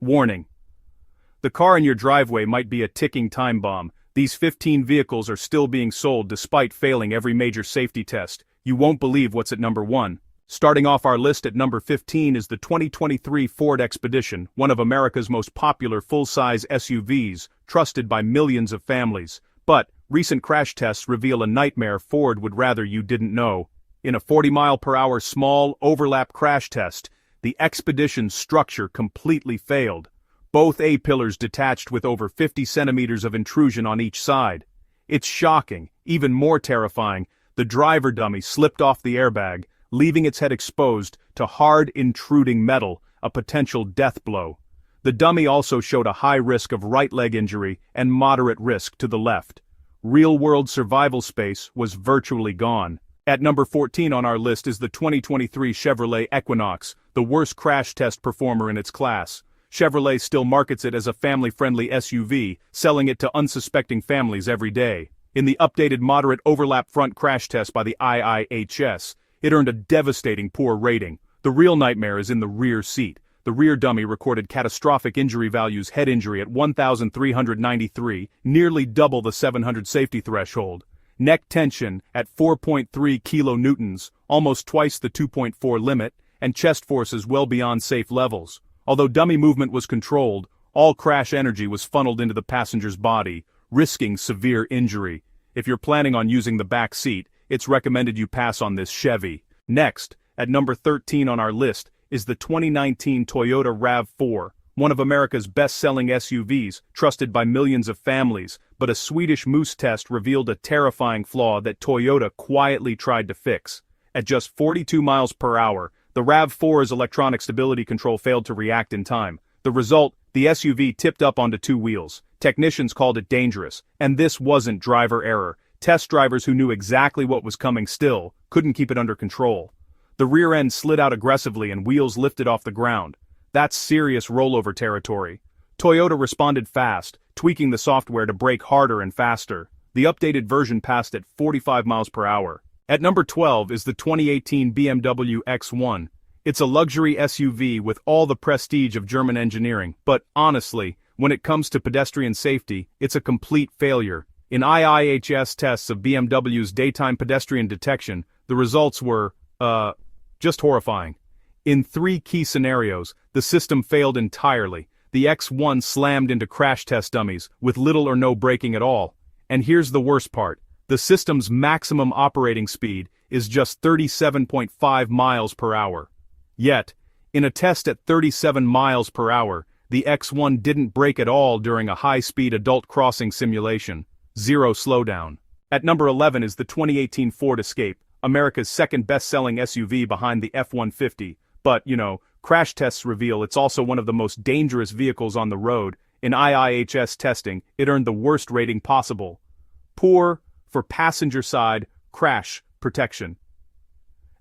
Warning. The car in your driveway might be a ticking time bomb. These 15 vehicles are still being sold despite failing every major safety test. You won't believe what's at number 1. Starting off our list at number 15 is the 2023 Ford Expedition, one of America's most popular full-size SUVs, trusted by millions of families. But recent crash tests reveal a nightmare Ford would rather you didn't know. In a 40-mile-per-hour small overlap crash test, the Expedition's structure completely failed. Both A-pillars detached with over 50 centimeters of intrusion on each side. It's shocking, even more terrifying. The driver dummy slipped off the airbag, leaving its head exposed to hard, intruding metal, a potential death blow. The dummy also showed a high risk of right leg injury and moderate risk to the left. Real-world survival space was virtually gone. At number 14 on our list is the 2023 Chevrolet Equinox, the worst crash test performer in its class. Chevrolet still markets it as a family-friendly SUV, selling it to unsuspecting families every day. In the updated moderate overlap front crash test by the IIHS, it earned a devastating poor rating. The real nightmare is in the rear seat. The rear dummy recorded catastrophic injury values: head injury at 1,393, nearly double the 700 safety threshold. Neck tension at 4.3 kilonewtons, almost twice the 2.4 limit, and chest forces well beyond safe levels. Although dummy movement was controlled, all crash energy was funneled into the passenger's body, risking severe injury. If you're planning on using the back seat, it's recommended you pass on this Chevy. Next, at number 13 on our list, is the 2019 Toyota RAV4, one of America's best-selling SUVs, trusted by millions of families, but a Swedish moose test revealed a terrifying flaw that Toyota quietly tried to fix. At just 42 miles per hour, the RAV4's electronic stability control failed to react in time. The result, the SUV tipped up onto two wheels. Technicians called it dangerous, and this wasn't driver error. Test drivers who knew exactly what was coming still couldn't keep it under control. The rear end slid out aggressively and wheels lifted off the ground. That's serious rollover territory. Toyota responded fast, tweaking the software to brake harder and faster. The updated version passed at 45 miles per hour. At number 12 is the 2018 BMW X1. It's a luxury SUV with all the prestige of German engineering, but honestly, when it comes to pedestrian safety, it's a complete failure. In IIHS tests of BMW's daytime pedestrian detection, the results were, just horrifying. In 3 key scenarios, the system failed entirely. The X1 slammed into crash test dummies, with little or no braking at all. And here's the worst part. The system's maximum operating speed is just 37.5 miles per hour. Yet, in a test at 37 miles per hour, the X1 didn't brake at all during a high-speed adult crossing simulation. Zero slowdown. At number 11 is the 2018 Ford Escape, America's second best-selling SUV behind the F-150. But, crash tests reveal it's also one of the most dangerous vehicles on the road. In IIHS testing, it earned the worst rating possible. Poor for passenger-side crash protection.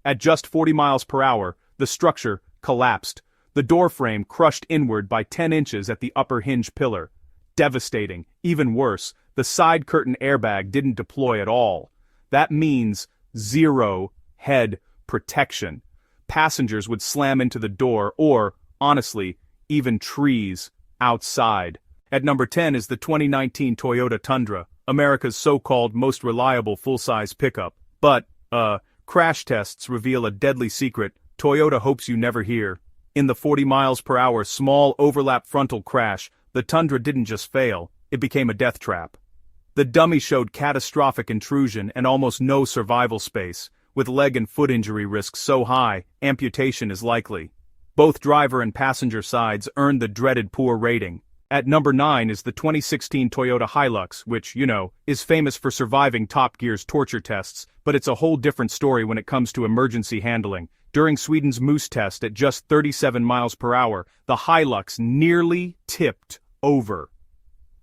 At just 40 miles per hour, the structure collapsed. The door frame crushed inward by 10 inches at the upper hinge pillar. Devastating. Even worse, the side curtain airbag didn't deploy at all. That means zero head protection. Passengers would slam into the door or, honestly, even trees outside. At number 10 is the 2019 Toyota Tundra, America's so-called most reliable full-size pickup. But, crash tests reveal a deadly secret Toyota hopes you never hear. In the 40 miles per hour small overlap frontal crash, the Tundra didn't just fail, it became a death trap. The dummy showed catastrophic intrusion and almost no survival space. With leg and foot injury risks so high, amputation is likely. Both driver and passenger sides earned the dreaded poor rating. At number 9 is the 2016 Toyota Hilux, which, is famous for surviving Top Gear's torture tests, but it's a whole different story when it comes to emergency handling. During Sweden's Moose test at just 37 miles per hour, the Hilux nearly tipped over.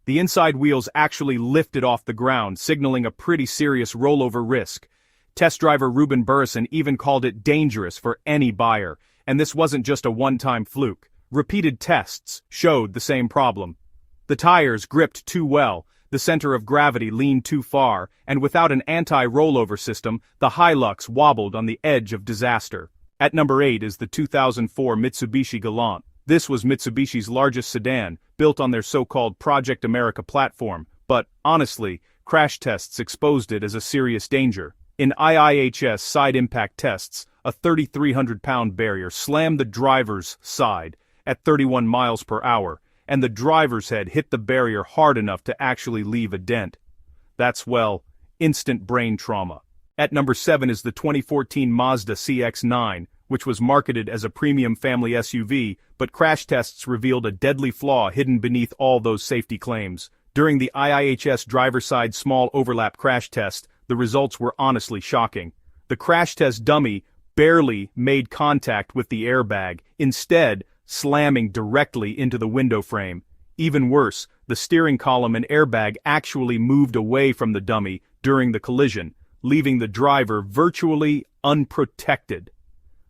The inside wheels actually lifted off the ground, signaling a pretty serious rollover risk. Test driver Ruben Burrison even called it dangerous for any buyer, and this wasn't just a one-time fluke. Repeated tests showed the same problem. The tires gripped too well, the center of gravity leaned too far, and without an anti-rollover system, the Hilux wobbled on the edge of disaster. At number 8 is the 2004 Mitsubishi Galant, This was Mitsubishi's largest sedan, built on their so-called Project America platform, but, honestly, crash tests exposed it as a serious danger. In IIHS side impact tests, a 3,300-pound barrier slammed the driver's side at 31 miles per hour, and the driver's head hit the barrier hard enough to actually leave a dent. That's, well, instant brain trauma. At number 7 is the 2014 Mazda CX-9, which was marketed as a premium family SUV, but crash tests revealed a deadly flaw hidden beneath all those safety claims. During the IIHS driver-side small overlap crash test, the results were honestly shocking. The crash test dummy barely made contact with the airbag, instead slamming directly into the window frame. Even worse, the steering column and airbag actually moved away from the dummy during the collision, leaving the driver virtually unprotected.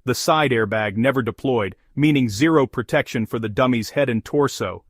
The side airbag never deployed, meaning zero protection for the dummy's head and torso.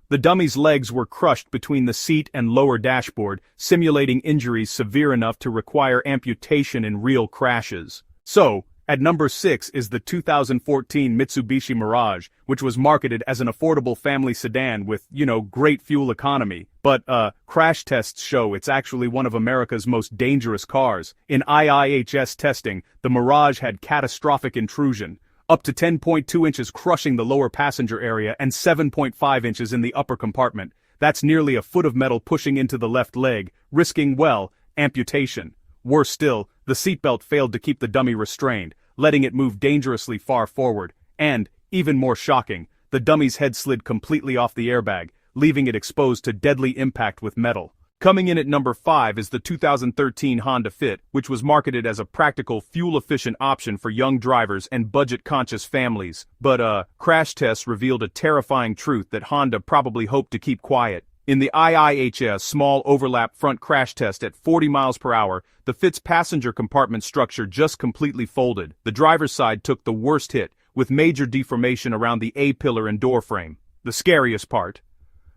The dummy's legs were crushed between the seat and lower dashboard, simulating injuries severe enough to require amputation in real crashes. So, at number 6 is the 2014 Mitsubishi Mirage, which was marketed as an affordable family sedan with, great fuel economy. But, crash tests show it's actually one of America's most dangerous cars. In IIHS testing, the Mirage had catastrophic intrusion, up to 10.2 inches crushing the lower passenger area and 7.5 inches in the upper compartment. That's nearly a foot of metal pushing into the left leg, risking, amputation. Worse still, the seatbelt failed to keep the dummy restrained, letting it move dangerously far forward, and, even more shocking, the dummy's head slid completely off the airbag, leaving it exposed to deadly impact with metal. Coming in at number 5 is the 2013 Honda Fit, which was marketed as a practical, fuel-efficient option for young drivers and budget-conscious families. But, crash tests revealed a terrifying truth that Honda probably hoped to keep quiet. In the IIHS small overlap front crash test at 40 miles per hour, the Fit's passenger compartment structure just completely folded. The driver's side took the worst hit, with major deformation around the A-pillar and door frame. The scariest part: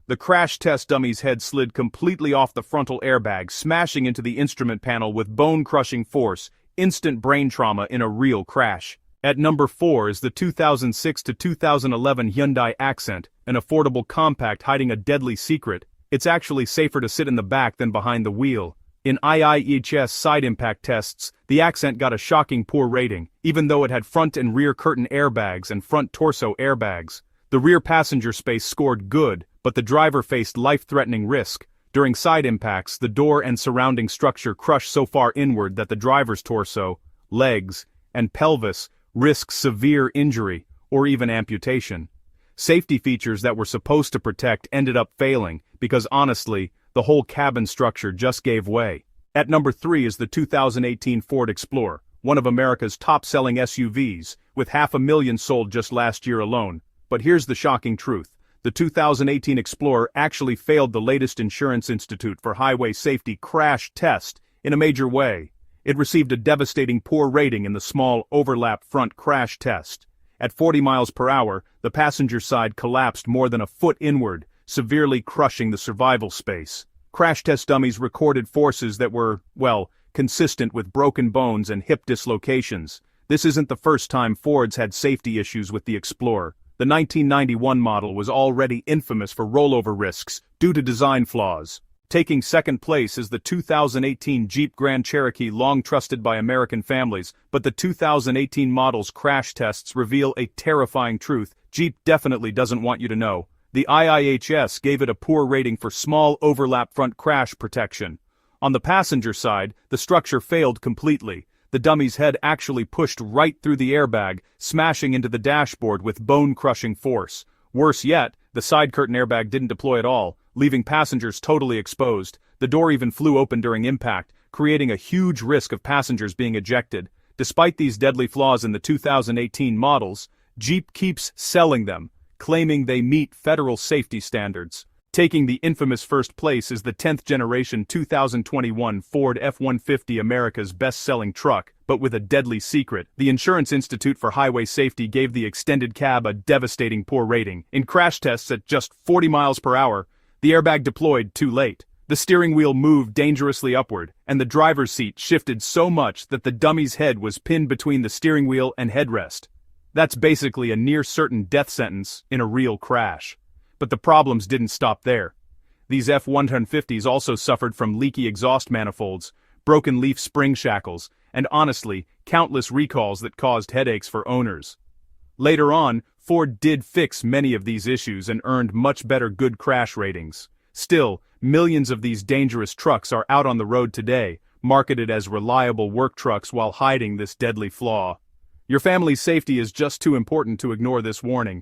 the crash test dummy's head slid completely off the frontal airbag, smashing into the instrument panel with bone-crushing force, instant brain trauma in a real crash. At number 4 is the 2006 to 2011 Hyundai Accent, an affordable compact hiding a deadly secret. It's actually safer to sit in the back than behind the wheel. In IIHS side impact tests, the Accent got a shocking poor rating, even though it had front and rear curtain airbags and front torso airbags. The rear passenger space scored good, but the driver faced life-threatening risk. During side impacts, the door and surrounding structure crushed so far inward that the driver's torso, legs, and pelvis risked severe injury, or even amputation. Safety features that were supposed to protect ended up failing, because honestly, the whole cabin structure just gave way. At number 3 is the 2018 Ford Explorer, one of America's top-selling SUVs, with 500,000 sold just last year alone. But here's the shocking truth: the 2018 Explorer actually failed the latest Insurance Institute for Highway Safety crash test in a major way. It received a devastating poor rating in the small overlap front crash test. At 40 miles per hour, the passenger side collapsed more than a foot inward, severely crushing the survival space. Crash test dummies recorded forces that were, consistent with broken bones and hip dislocations. This isn't the first time Fords had safety issues with the Explorer. The 1991 model was already infamous for rollover risks due to design flaws. Taking second place is the 2018 Jeep Grand Cherokee, long trusted by American families, but the 2018 model's crash tests reveal a terrifying truth Jeep definitely doesn't want you to know. The IIHS gave it a poor rating for small overlap front crash protection. On the passenger side, the structure failed completely. The dummy's head actually pushed right through the airbag, smashing into the dashboard with bone-crushing force. Worse yet, the side curtain airbag didn't deploy at all, leaving passengers totally exposed. The door even flew open during impact, creating a huge risk of passengers being ejected. Despite these deadly flaws in the 2018 models, Jeep keeps selling them, claiming they meet federal safety standards. Taking the infamous first place is the 10th generation 2021 Ford F-150, America's best-selling truck, but with a deadly secret. The Insurance Institute for Highway Safety gave the extended cab a devastating poor rating. In crash tests at just 40 miles per hour, the airbag deployed too late. The steering wheel moved dangerously upward, and the driver's seat shifted so much that the dummy's head was pinned between the steering wheel and headrest. That's basically a near-certain death sentence in a real crash. But the problems didn't stop there. These F-150s also suffered from leaky exhaust manifolds, broken leaf spring shackles, and honestly, countless recalls that caused headaches for owners. Later on, Ford did fix many of these issues and earned much better good crash ratings. Still, millions of these dangerous trucks are out on the road today, marketed as reliable work trucks while hiding this deadly flaw. Your family's safety is just too important to ignore this warning.